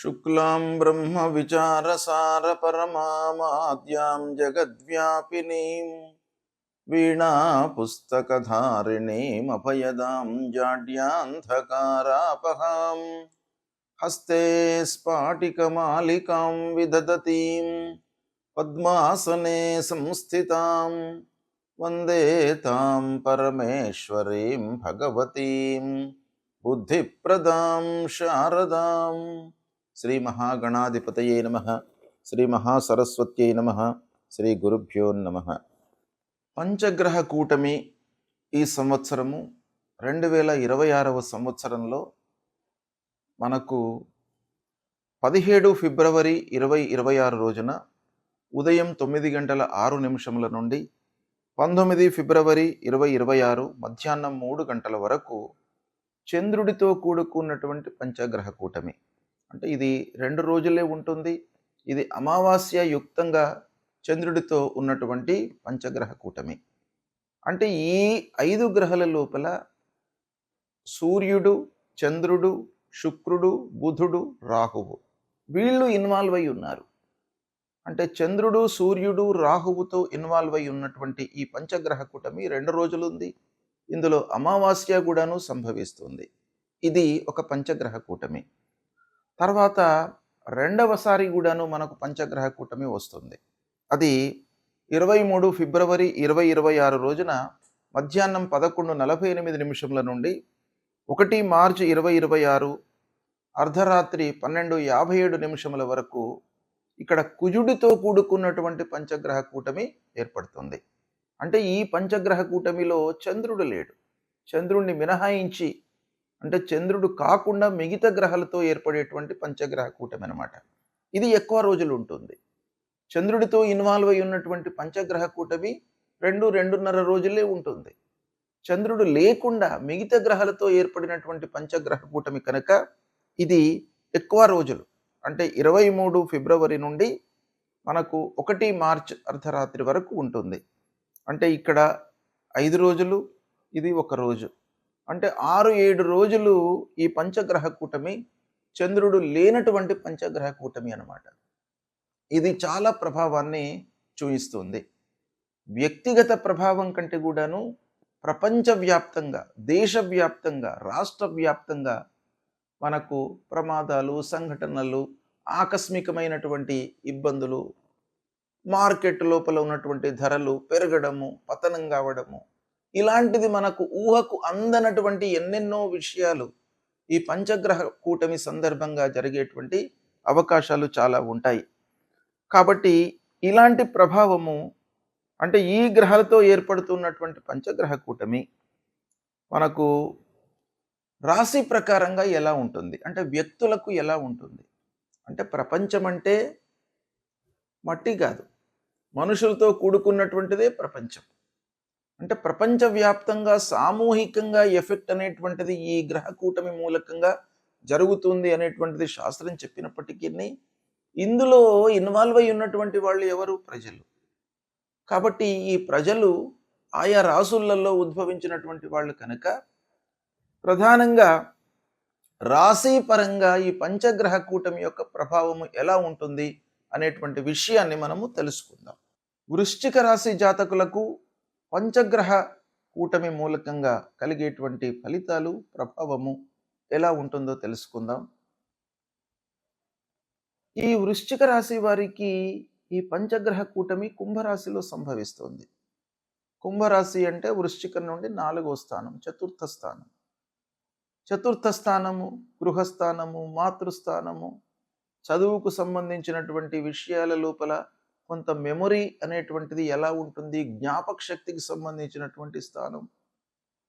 शुक्लां ब्रह्मविचारसारपरमामाद्यां जगद्व्यापिनीं वीणापुस्तकधारिणीमभयदां जाड्यान्धकारापहां हस्ते स्फाटिकमालिकां विदधतीं पद्मासने संस्थितां वन्दे तां परमेश्वरीं भगवतीं बुद्धिप्रदां शारदां। శ్రీ మహాగణాధిపతయే నమః. శ్రీ మహాసరస్వత్యై నమః. శ్రీ గురుభ్యో నమః. పంచగ్రహ కూటమి ఈ సంవత్సరము 2026వ సంవత్సరంలో మనకు 17 ఫిబ్రవరి 2026 రోజున ఉదయం 9:06 నుండి 19 ఫిబ్రవరి 2026 మధ్యాహ్నం 3 గంటల వరకు చంద్రుడితో కూడుకున్నటువంటి పంచగ్రహ కూటమి. అంటే ఇది 2 రోజులే ఉంటుంది. ఇది అమావాస్య యుక్తంగా చంద్రుడితో ఉన్నటువంటి పంచగ్రహ కూటమి. అంటే ఈ 5 గ్రహాల లోపల సూర్యుడు, చంద్రుడు, శుక్రుడు, బుధుడు, రాహువు వీళ్ళు ఇన్వాల్వ్ అయి ఉన్నారు. అంటే చంద్రుడు, సూర్యుడు, రాహువుతో ఇన్వాల్వ్ అయి ఉన్నటువంటి ఈ పంచగ్రహ కూటమి 2 రోజులు ఉంది. ఇందులో అమావాస్య కూడాను సంభవిస్తుంది. ఇది ఒక పంచగ్రహ కూటమి. తర్వాత రెండవసారి కూడాను మనకు పంచగ్రహ కూటమి వస్తుంది. అది 23 ఫిబ్రవరి 2026 రోజున మధ్యాహ్నం 11:48 నుండి 1 మార్చి 2026 అర్ధరాత్రి 12:57 వరకు ఇక్కడ కుజుడితో కూడుకున్నటువంటి పంచగ్రహ కూటమి ఏర్పడుతుంది. అంటే ఈ పంచగ్రహ కూటమిలో చంద్రుడు లేడు. చంద్రుడిని మినహాయించి, అంటే చంద్రుడు కాకుండా మిగతా గ్రహాలతో ఏర్పడేటువంటి పంచగ్రహ కూటమి అన్నమాట. ఇది ఎక్కువ రోజులు ఉంటుంది. చంద్రుడితో ఇన్వాల్వ్ అయి ఉన్నటువంటి పంచగ్రహ కూటమి 2-2.5 రోజులే ఉంటుంది. చంద్రుడు లేకుండా మిగతా గ్రహాలతో ఏర్పడినటువంటి పంచగ్రహ కూటమి కనుక ఇది ఎక్కువ రోజులు. అంటే 23 ఫిబ్రవరి నుండి మనకు 1 మార్చ్ అర్ధరాత్రి వరకు ఉంటుంది. అంటే ఇక్కడ 5 రోజులు, ఇది 1 రోజు. అంటే 6-7 రోజులు ఈ పంచగ్రహ కూటమి చంద్రుడు లేనటువంటి పంచగ్రహ కూటమి అన్నమాట. ఇది చాలా ప్రభావాన్ని చూపిస్తుంది. వ్యక్తిగత ప్రభావం కంటే కూడాను ప్రపంచవ్యాప్తంగా, దేశవ్యాప్తంగా, రాష్ట్ర వ్యాప్తంగా మనకు ప్రమాదాలు, సంఘటనలు, ఆకస్మికమైనటువంటి ఇబ్బందులు, మార్కెట్ లోపల ఉన్నటువంటి ధరలు పెరగడము, పతనం కావడము, ఇలాంటిది మనకు ఊహకు అందనటువంటి ఎన్నెన్నో విషయాలు ఈ పంచగ్రహ కూటమి సందర్భంగా జరిగేటువంటి అవకాశాలు చాలా ఉంటాయి. కాబట్టి ఇలాంటి ప్రభావము, అంటే ఈ గ్రహాలతో ఏర్పడుతున్నటువంటి పంచగ్రహ కూటమి మనకు రాశి ప్రకారంగా ఎలా ఉంటుంది, అంటే వ్యక్తులకు ఎలా ఉంటుంది. అంటే ప్రపంచం అంటే మట్టి కాదు, మనుషులతో కూడుకున్నటువంటిదే ప్రపంచం. అంటే ప్రపంచవ్యాప్తంగా సామూహికంగా ఎఫెక్ట్ అనేటువంటిది ఈ గ్రహ కూటమి మూలకంగా జరుగుతుంది అనేటువంటిది శాస్త్రం చెప్పినప్పటికీ ఇందులో ఇన్వాల్వ్ అయి ఉన్నటువంటి వాళ్ళు ఎవరు? ప్రజలు. కాబట్టి ఈ ప్రజలు ఆయా రాసులలో ఉద్భవించినటువంటి వాళ్ళు కనుక ప్రధానంగా రాశి పరంగా ఈ పంచగ్రహ కూటమి యొక్క ప్రభావము ఎలా ఉంటుంది అనేటువంటి విషయాన్ని మనము తెలుసుకుందాం. వృశ్చిక రాశి జాతకులకు పంచగ్రహ కూటమి మూలకంగా కలిగేటువంటి ఫలితాలు, ప్రభావము ఎలా ఉంటుందో తెలుసుకుందాం. ఈ వృశ్చిక రాశి వారికి ఈ పంచగ్రహ కూటమి కుంభరాశిలో సంభవిస్తుంది. కుంభరాశి అంటే వృశ్చికం నుండి 4వ స్థానం, చతుర్థ స్థానం. చతుర్థ స్థానము గృహస్థానము, మాతృస్థానము, చదువుకు సంబంధించినటువంటి విషయాల లోపల కొంత మెమొరీ అనేటువంటిది ఎలా ఉంటుంది, జ్ఞాపక శక్తికి సంబంధించినటువంటి స్థానం.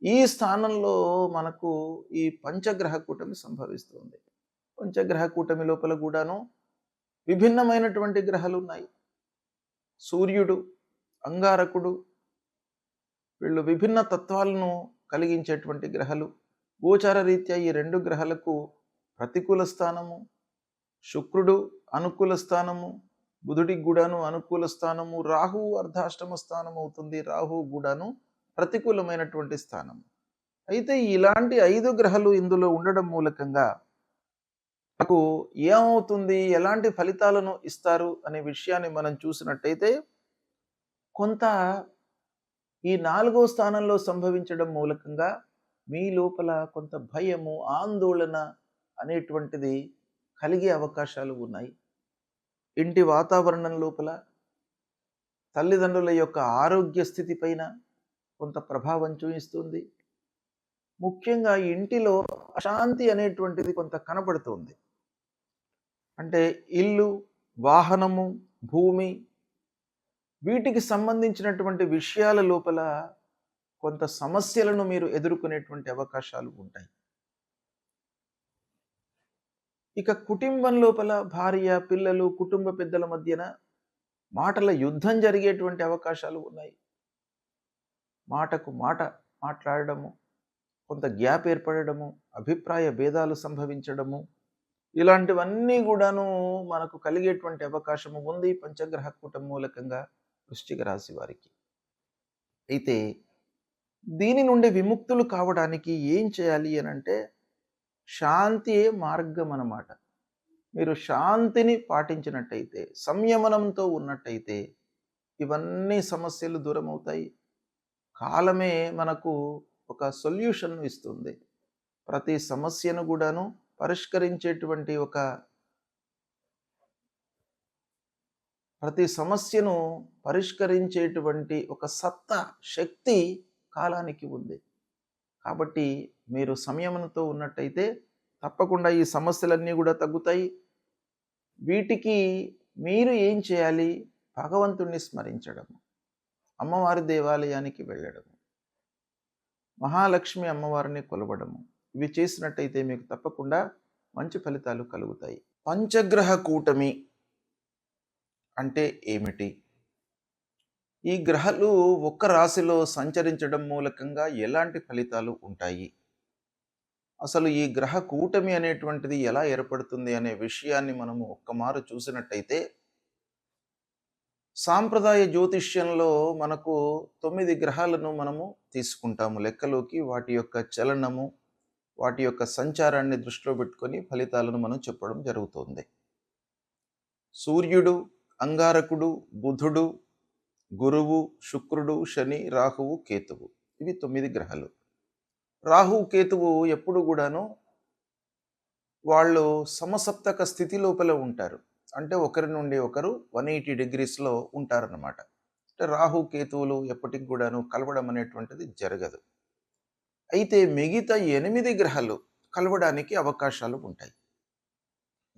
ఈ స్థానంలో మనకు ఈ పంచగ్రహ కూటమి సంభవిస్తుంది. పంచగ్రహ కూటమి లోపల కూడాను విభిన్నమైనటువంటి గ్రహాలు ఉన్నాయి. సూర్యుడు, అంగారకుడు, వీళ్ళు విభిన్న తత్వాలను కలిగించేటువంటి గ్రహాలు. గోచార రీత్యా ఈ 2 గ్రహాలకు ప్రతికూల స్థానము. శుక్రుడు అనుకూల స్థానము, బుధుడికి కూడాను అనుకూల స్థానము. రాహువు అర్ధాష్టమ స్థానం అవుతుంది, రాహువు కూడాను ప్రతికూలమైనటువంటి స్థానం. అయితే ఇలాంటి 5 గ్రహాలు ఇందులో ఉండడం మూలకంగా నాకు ఏమవుతుంది, ఎలాంటి ఫలితాలను ఇస్తారు అనే విషయాన్ని మనం చూసినట్టయితే, కొంత ఈ 4వ స్థానంలో సంభవించడం మూలకంగా మీ లోపల కొంత భయము, ఆందోళన అనేటువంటిది కలిగే అవకాశాలు ఉన్నాయి. ఇంటి వాతావరణం లోపల తల్లిదండ్రుల యొక్క ఆరోగ్య స్థితి పైన కొంత ప్రభావం చూయిస్తుంది. ముఖ్యంగా ఇంటిలో అశాంతి అనేటువంటిది కొంత కనబడుతుంది. అంటే ఇల్లు, వాహనము, భూమి వీటికి సంబంధించినటువంటి విషయాల లోపల కొంత సమస్యలను మీరు ఎదుర్కొనేటువంటి అవకాశాలు ఉంటాయి. ఇక కుటుంబం లోపల భార్య, పిల్లలు, కుటుంబ పెద్దల మధ్యన మాటల యుద్ధం జరిగేటువంటి అవకాశాలు ఉన్నాయి. మాటకు మాట మాట్లాడడము, కొంత గ్యాప్ ఏర్పడడము, అభిప్రాయ భేదాలు సంభవించడము, ఇలాంటివన్నీ కూడాను మనకు కలిగేటువంటి అవకాశము ఉంది పంచగ్రహ కూటమి మూలకంగా వృశ్చిక రాశి వారికి. అయితే దీని నుండి విముక్తులు కావడానికి ఏం చేయాలి అనంటే, శాంతియే మార్గం అన్నమాట. మీరు శాంతిని పాటించినట్టయితే, సంయమనంతో ఉన్నట్టయితే ఇవన్నీ సమస్యలు దూరం అవుతాయి. కాలమే మనకు ఒక సొల్యూషన్ ఇస్తుంది. ప్రతి సమస్యను కూడాను పరిష్కరించేటువంటి ప్రతి సమస్యను పరిష్కరించేటువంటి ఒక సత్తా, శక్తి కాలానికి ఉంది. కాబట్టి మీరు సంయమనంతో ఉన్నట్టయితే తప్పకుండా ఈ సమస్యలన్నీ కూడా తగ్గుతాయి. వీటికి మీరు ఏం చేయాలి? భగవంతుణ్ణి స్మరించడము, అమ్మవారి దేవాలయానికి వెళ్ళడము, మహాలక్ష్మి అమ్మవారిని కొలవడము, ఇవి చేసినట్టయితే మీకు తప్పకుండా మంచి ఫలితాలు కలుగుతాయి. పంచగ్రహ కూటమి అంటే ఏమిటి? ఈ గ్రహాలు ఒక్క రాశిలో సంచరించడం మూలకంగా ఎలాంటి ఫలితాలు ఉంటాయి? అసలు ఈ గ్రహ కూటమి అనేటువంటిది ఎలా ఏర్పడుతుంది అనే విషయాన్ని మనము ఒక్కమారు చూసినట్టయితే, సాంప్రదాయ జ్యోతిష్యంలో మనకు 9 గ్రహాలను మనము తీసుకుంటాము లెక్కలోకి. వాటి యొక్క చలనము, వాటి యొక్క సంచారాన్ని దృష్టిలో పెట్టుకొని ఫలితాలను మనం చెప్పడం జరుగుతుంది. సూర్యుడు, అంగారకుడు, బుధుడు, గురువు, శుక్రుడు, శని, రాహువు, కేతువు, ఇవి 9 గ్రహాలు. రాహు, కేతువు ఎప్పుడు కూడాను వాళ్ళు సమసప్తక స్థితి లోపల ఉంటారు. అంటే ఒకరి నుండి ఒకరు 180 డిగ్రీస్లో ఉంటారన్నమాట. అంటే రాహు, కేతువులు ఎప్పటికి కూడాను కలవడం అనేటువంటిది జరగదు. అయితే మిగతా 8 గ్రహాలు కలవడానికి అవకాశాలు ఉంటాయి.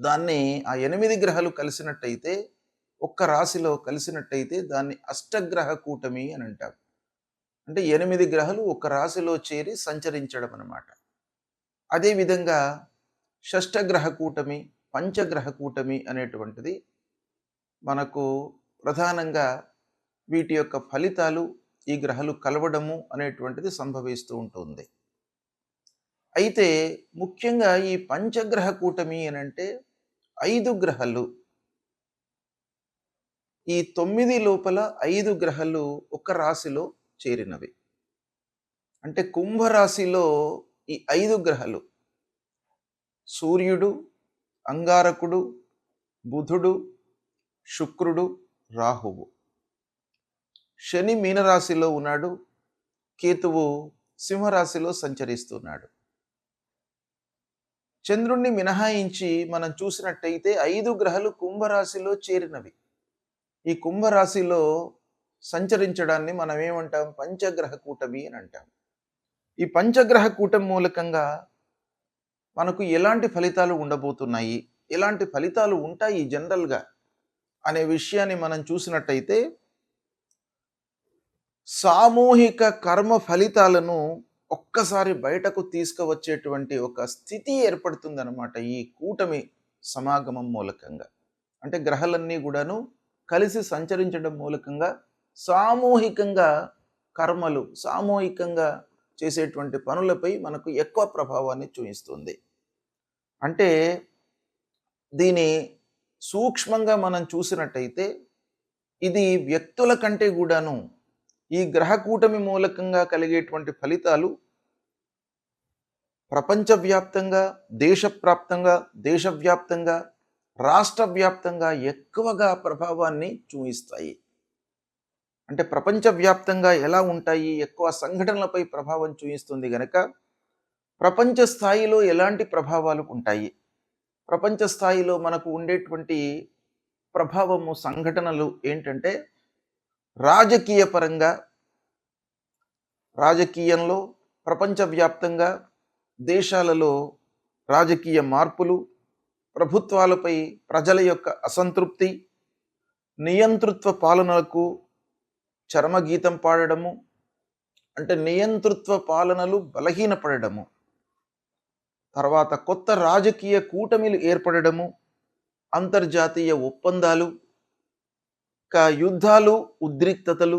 దాన్ని ఆ 8 గ్రహాలు కలిసినట్టయితే, ఒక్క రాశిలో కలిసినట్టయితే దాన్ని అష్టగ్రహ కూటమి అని అంటారు. అంటే 8 గ్రహాలు ఒక రాశిలో చేరి సంచరించడం అన్నమాట. అదేవిధంగా షష్టగ్రహ కూటమి, పంచగ్రహ కూటమి అనేటువంటిది మనకు ప్రధానంగా వీటి యొక్క ఫలితాలు ఈ గ్రహాలు కలవడము అనేటువంటిది సంభవిస్తూ ఉంటుంది. అయితే ముఖ్యంగా ఈ పంచగ్రహ కూటమి అనంటే 5 గ్రహాలు, ఈ 9 లోపల 5 గ్రహాలు ఒక రాశిలో చేరినవి. అంటే కుంభరాశిలో ఈ 5 గ్రహాలు సూర్యుడు, అంగారకుడు, బుధుడు, శుక్రుడు, రాహువు. శని మీనరాశిలో ఉన్నాడు, కేతువు సింహరాశిలో సంచరిస్తున్నాడు. చంద్రుణ్ణి మినహాయించి మనం చూసినట్టయితే 5 గ్రహాలు కుంభరాశిలో చేరినవి. ఈ కుంభరాశిలో సంచరించడాన్ని మనం ఏమంటాం? పంచగ్రహ కూటమి అని అంటాం. ఈ పంచగ్రహ కూటమి మూలకంగా మనకు ఎలాంటి ఫలితాలు ఉండబోతున్నాయి, ఎలాంటి ఫలితాలు ఉంటాయి జనరల్గా అనే విషయాన్ని మనం చూసినట్టయితే, సామూహిక కర్మ ఫలితాలను ఒక్కసారి బయటకు తీసుకువచ్చేటువంటి ఒక స్థితి ఏర్పడుతుందన్నమాట ఈ కూటమి సమాగమం మూలకంగా. అంటే గ్రహాలన్నీ కూడాను కలిసి సంచరించడం మూలకంగా సామూహికంగా కర్మలు, సామూహికంగా చేసేటువంటి పనులపై మనకు ఎక్కువ ప్రభావాన్ని చూపిస్తుంది. అంటే దీని సూక్ష్మంగా మనం చూసినట్టయితే, ఇది వ్యక్తుల కంటే కూడాను ఈ గ్రహ కూటమి మూలకంగా కలిగేటువంటి ఫలితాలు ప్రపంచవ్యాప్తంగా, దేశప్రాప్తంగా, దేశవ్యాప్తంగా, రాష్ట్ర వ్యాప్తంగా ఎక్కువగా ప్రభావాన్ని చూయిస్తాయి. అంటే ప్రపంచవ్యాప్తంగా ఎలా ఉంటాయి? ఎక్కువ సంఘటనలపై ప్రభావం చూయిస్తుంది గనక, ప్రపంచ స్థాయిలో ఎలాంటి ప్రభావాలు ఉంటాయి? ప్రపంచ స్థాయిలో మనకు ఉండేటువంటి ప్రభావము, సంఘటనలు ఏంటంటే, రాజకీయ పరంగా, రాజకీయంలో ప్రపంచవ్యాప్తంగా దేశాలలో రాజకీయ మార్పులు, ప్రభుత్వాలపై ప్రజల యొక్క అసంతృప్తి, నియంతృత్వ పాలనలకు చరమగీతం పాడడము, అంటే నియంతృత్వ పాలనలు బలహీనపడడము, తర్వాత కొత్త రాజకీయ కూటమిలు ఏర్పడడము, అంతర్జాతీయ ఒప్పందాలు, యుద్ధాలు, ఉద్రిక్తతలు,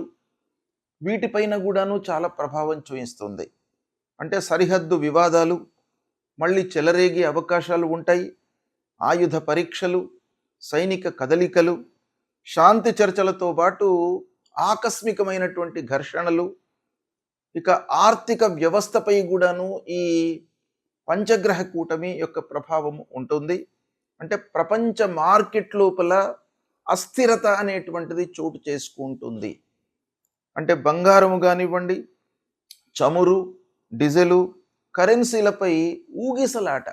వీటిపైన కూడాను చాలా ప్రభావం చూయిస్తుంది. అంటే సరిహద్దు వివాదాలు మళ్ళీ చెలరేగే అవకాశాలు ఉంటాయి. ఆయుధ పరీక్షలు, సైనిక కదలికలు, శాంతి చర్చలతో పాటు ఆకస్మికమైనటువంటి ఘర్షణలు, ఇక ఆర్థిక వ్యవస్థపై కూడాను ఈ పంచగ్రహ కూటమి యొక్క ప్రభావం ఉంటుంది. అంటే ప్రపంచ మార్కెట్ లోపల అస్థిరత అనేటువంటిది చోటు చేసుకుంటుంది. అంటే బంగారము కానివ్వండి, చమురు, డీజిలు, కరెన్సీలపై ఊగిసలాట,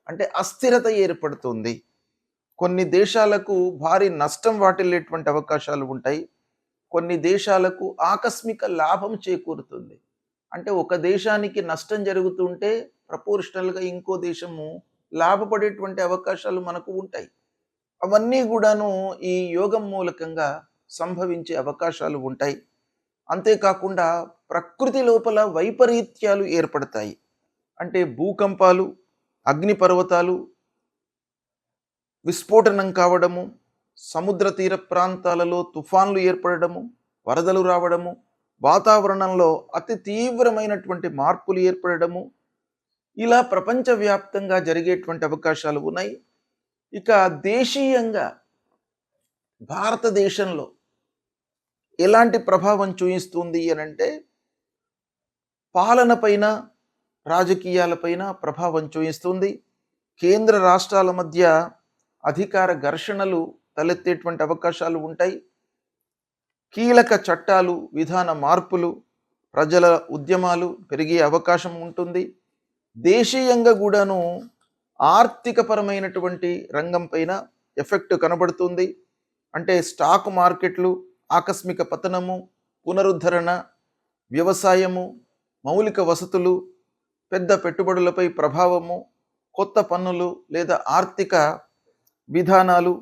అంటే అస్థిరత ఏర్పడుతుంది. కొన్ని దేశాలకు భారీ నష్టం వాటిల్లేటువంటి అవకాశాలు ఉంటాయి. కొన్ని దేశాలకు ఆకస్మిక లాభం చేకూరుతుంది. అంటే ఒక దేశానికి నష్టం జరుగుతుంటే ప్రపోర్షనల్గా ఇంకో దేశము లాభపడేటువంటి అవకాశాలు మనకు ఉంటాయి. అవన్నీ కూడాను ఈ యోగం మూలకంగా సంభవించే అవకాశాలు ఉంటాయి. అంతేకాకుండా ప్రకృతి లోపల వైపరీత్యాలు ఏర్పడతాయి. అంటే భూకంపాలు, అగ్నిపర్వతాలు విస్ఫోటనం కావడము, సముద్ర తీర ప్రాంతాలలో తుఫాన్లు ఏర్పడము, వరదలు రావడము, వాతావరణంలో అతి తీవ్రమైనటువంటి మార్పులు ఏర్పడము, ఇలా ప్రపంచవ్యాప్తంగా జరిగేటువంటి అవకాశాలు ఉన్నాయి. ఇక దేశీయంగా భారతదేశంలో ఎలాంటి ప్రభావం చూయిస్తుంది అనంటే, పాలనపైన, రాజకీయాలపైన ప్రభావం చూయిస్తుంది. కేంద్ర రాష్ట్రాల మధ్య అధికార ఘర్షణలు తలెత్తేటువంటి అవకాశాలు ఉంటాయి. కీలక చట్టాలు, విధాన మార్పులు, ప్రజల ఉద్యమాలు పెరిగే అవకాశం ఉంటుంది. దేశీయంగా కూడాను ఆర్థికపరమైనటువంటి రంగం పైన ఎఫెక్ట్ కనబడుతుంది. అంటే స్టాక్ మార్కెట్లు ఆకస్మిక పతనము, పునరుద్ధరణ, వ్యవసాయము, మౌలిక వసతులు, పెద్ద పెట్టుబడులపై ప్రభావము, కొత్త పన్నులు లేదా ఆర్థిక విధానాలు,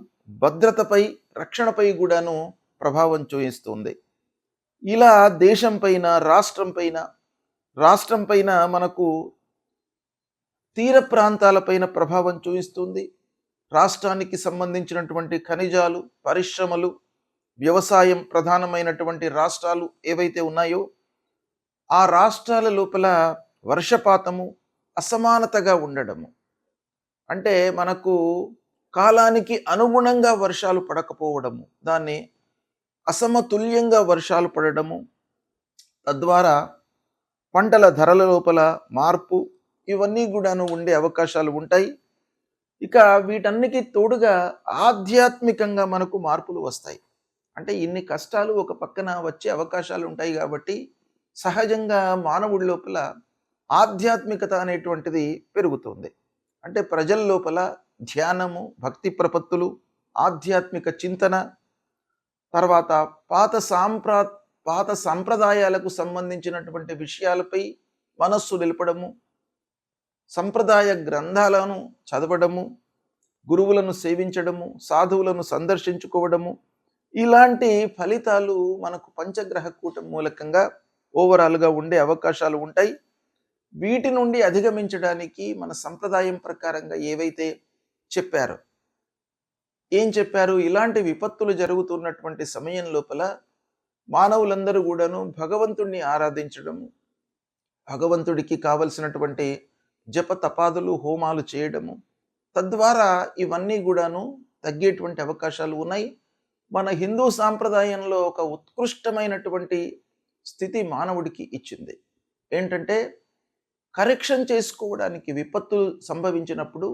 భద్రతపై, రక్షణపై కూడాను ప్రభావం చూయిస్తుంది. ఇలా దేశం పైన, రాష్ట్రం పైన మనకు తీర ప్రాంతాలపైన ప్రభావం చూయిస్తుంది. రాష్ట్రానికి సంబంధించినటువంటి ఖనిజాలు, పరిశ్రమలు, వ్యవసాయం ప్రధానమైనటువంటి రాష్ట్రాలు ఏవైతే ఉన్నాయో ఆ రాష్ట్రాల లోపల వర్షపాతము అసమానతగా ఉండడము, అంటే మనకు కాలానికి అనుగుణంగా వర్షాలు పడకపోవడము, దాన్ని అసమతుల్యంగా వర్షాలు పడడము, తద్వారా పంటల ధరల లోపల మార్పు, ఇవన్నీ కూడాను ఉండే అవకాశాలు ఉంటాయి. ఇక వీటన్నికి తోడుగా ఆధ్యాత్మికంగా మనకు మార్పులు వస్తాయి. అంటే ఇన్ని కష్టాలు ఒక పక్కన వచ్చే అవకాశాలు ఉంటాయి కాబట్టి సహజంగా మానవుడి లోపల ఆధ్యాత్మికత అనేటువంటిది పెరుగుతుంది. అంటే ప్రజల లోపల ధ్యానము, భక్తి ప్రపత్తులు, ఆధ్యాత్మిక చింతన, తర్వాత పాత సంప్రదాయాలకు సంబంధించినటువంటి విషయాలపై మనస్సు నిలపడము, సంప్రదాయ గ్రంథాలను చదవడము, గురువులను సేవించడము, సాధువులను సందర్శించుకోవడము, ఇలాంటి ఫలితాలు మనకు పంచగ్రహ కూటమి మూలకంగా ఓవరాల్గా ఉండే అవకాశాలు ఉంటాయి. వీటి నుండి అధిగమించడానికి మన సంప్రదాయం ప్రకారంగా ఏవైతే చెప్పారో, ఏం చెప్పారు, ఇలాంటి విపత్తులు జరుగుతున్నటువంటి సమయం లోపల మానవులందరూ కూడాను భగవంతుణ్ణి ఆరాధించడము, భగవంతుడికి కావలసినటువంటి జప తపాదులు, హోమాలు చేయడము, తద్వారా ఇవన్నీ కూడాను తగ్గేటువంటి అవకాశాలు ఉన్నాయి. మన హిందూ సాంప్రదాయంలో ఒక ఉత్కృష్టమైనటువంటి స్థితి మానవుడికి ఇచ్చింది. ఏంటంటే కరెక్షన్ చేసుకోవడానికి విపత్తులు సంభవించినప్పుడు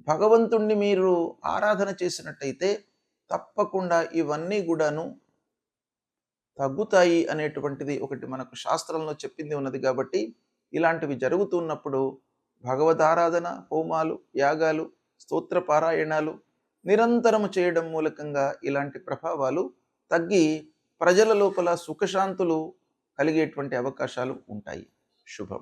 భగవంతుణ్ణి మీరు ఆరాధన చేసినట్టయితే తప్పకుండా ఇవన్నీ కూడాను తగ్గుతాయి అనేటువంటిది ఒకటి మనకు శాస్త్రంలో చెప్పింది ఉన్నది. కాబట్టి ఇలాంటివి జరుగుతున్నప్పుడు భగవదారాధన, హోమాలు, యాగాలు, స్తోత్ర పారాయణాలు నిరంతరము చేయడం మూలకంగా ఇలాంటి ప్రభావాలు తగ్గి ప్రజల లోపల సుఖశాంతులు కలిగేటువంటి అవకాశాలు ఉంటాయి. శుభం.